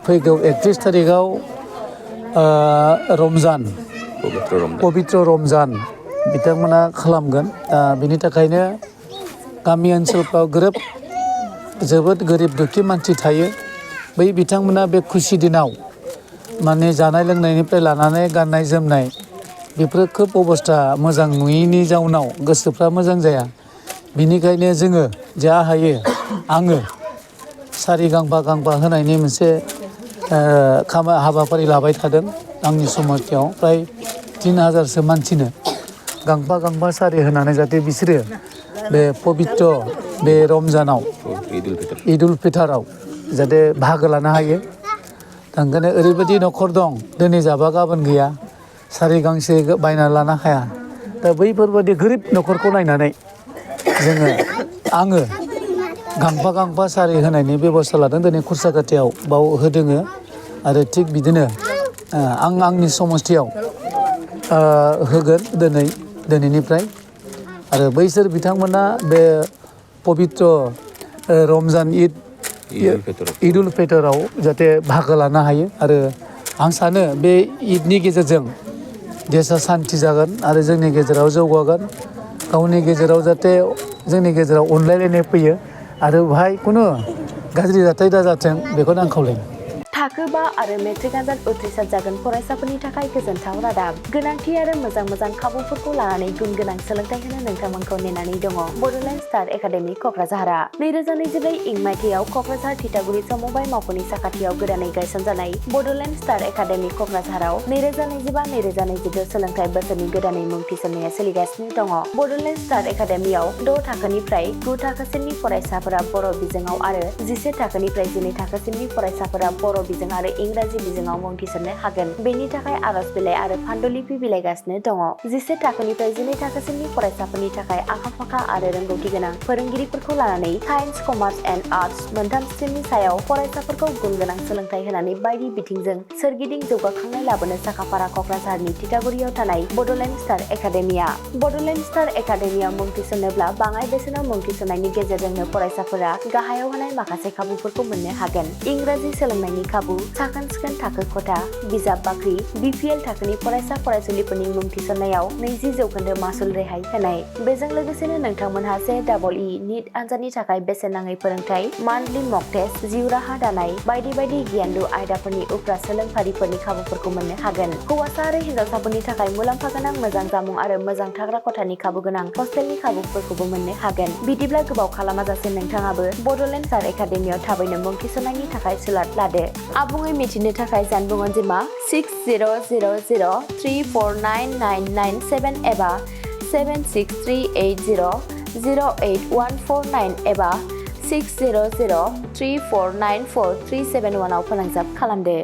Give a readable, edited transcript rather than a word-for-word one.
फैगौ 31 थारिखआव रमजान पबित्र रमजान बिथांमोना खालामगोन बिनि थाखायनो गामि ओनसोलफ्राव जोबोद गोरिब दुखि मानसि थायो बै बिथांमोना बे खुसि दिनाव माने जानाय लोंनायनिफ्राय लानानै गाननाय जोमनाय बेफोर खोब अबस्था मोजां नङिनि जाउनाव गोसोफ्रा मोजां जाया बिनिखायनो जोङो जा हायो आङो सारि गांफा होनायनि मोनसे हाबाफारि लाबाय थादों आंनि समस्थियाव फ्राय 3000सो मानसिनो गांफा सारि होनानै जाहाथे बिसोरो बे पबित्र बे रमजानाव ईद उल फितराव जाहाथे बाहागो लानो हायो ओंखायनो ओरैबायदि न'खर दं दिनै जाबा गाबोन गैया सारि गांसे बायना लानो हाया दा बैफोरबायदि गोरिब न'खरखौ नायनानै आङो गांफा सारि होनायनि बेबस्था लादों दिनै खुरसाकाटियाव बाव होदोङो आरो थिग बिदिनो आं आंनि समस्थियाव होगोन दिनैनिफ्राय आरो बैसोर बिथांमोना बे पबित्र रमजान ईद उल फितराव जाहाथे बाहागो लानो हायो आरो आं सानो बे ईदनि गेजेरजों देशा सान्ति जागोन आरो जोंनि गेजेराव जौगागोन गावनि गेजेराव जाहाथे जोंनि गेजेराव अनलायलायनाय फैयो आरो बेहाय खुनु गाज्रि जाथाय दाजाथों बेखौनो आं खावलायो थाखो 5 आरो मेट्रिक आनजाद उथ्रिसार जागोन फरायसाफोरनि थाखाय गोजोनथाव रादाब गोनांथि आरो मोजां खाबुफोरखौ लानानै गुन गोनां सोलोंथाइ होनो नोंथांमोनखौ नेनानै दङ बड'लेण्ड स्टार एकाडेमि क'क्राझारआ 2024 इं मायथाइयाव क'क्राझार थिथागुरि समबाय मावख'नि साखाथियाव गोदानै गायसनजानाय बड'लेण्ड स्टार एकाडेमि क'क्राझाराव 2025-2026 सोलोंथाइ बोसोरनि गोदानै मुं थिसननाया सोलिगासिनो दङ बड'लेण्ड स्टार एकाडेमियाव 6 थाखोनिफ्राय 9 थाखोसिमनि फरायसाफोरा बर' बिजोङाव आरो 11 थाखोनिफ्राय 12 थाखोसिमनि फरायसाफोरा बर' बिजों आरो इंराजि बिजोङाव मुं थिसननो हागोन बेनि थाखाय आरज बिलाइ आरो फान्डुलिपि बिलाइगासिनो दङ 11 थाखोनिफ्राय 12 थाखोसिमनि फरायसाफोरनि थाखाय आखा-फाखा आरो रोंगौथि गोनां फोरोंगिरिफोरखौ लानानै साइन्स कमार्स एन्ड आर्टस मोनथाम स्ट्रिमनि सायाव फरायसाफोरखौ गुन गोनां सोलोंथाइ होनानै बायदि बिथिंजों सोरगिदिं जौगाखांनाय लाबोनो साखाफारा क'क्राझारनि थिथागुरियाव थानाय Bodoland star academia Bodoland star एकाडेमियाव मुं थिसननोब्ला बाङाय बेसेनाव मुं थिसननायनि गेजेरजोंनो फरायसाफोरा गाहायाव होनाय माखासे खाबुफोरखौ मोननो हागोन इंराजि सोलोंनायनि खाबु साखोन-सिखोन थाखो खथा बिजाब बाख्रि UPPL थाखोनि फरायसा फरायसुलिफोरनि मुं थिसननायाव 20% मासुल रेहाय होनाय बेजों लोगोसेनो नोंथांमोनहा JEE नीट आनजादनि थाखाय बेसेन नाङै फोरोंथाय मान्थलि मक टेस्ट जिउ राहा दानाय बायदि गियानलु आयदाफोरनि उफ्रा सोलोंफारिफोरनि खाबुफोरखौ मोननो हागोन हौवासा आरो हिन्जावसाफोरनि थाखाय मुलाम्फा गोनां मोजां जामुं आरो मोजां थाग्रा खथानि खाबु गोनां हस्टेलनि खाबुफोरखौबो मोननो हागोन बिदिब्ला गोबाव खालामाजासे नोंथाङाबो बड'लेण्ड स्टार एकाडेमियाव थाबैनो मुं थिसननायनि थाखाय सुलाद लादो आबुङै मिथिनो थाखाय जानबुं अनजिमा 6000349997 एबा 7638008149 एबा 6003494371 आव फोनांजाब खालामदो।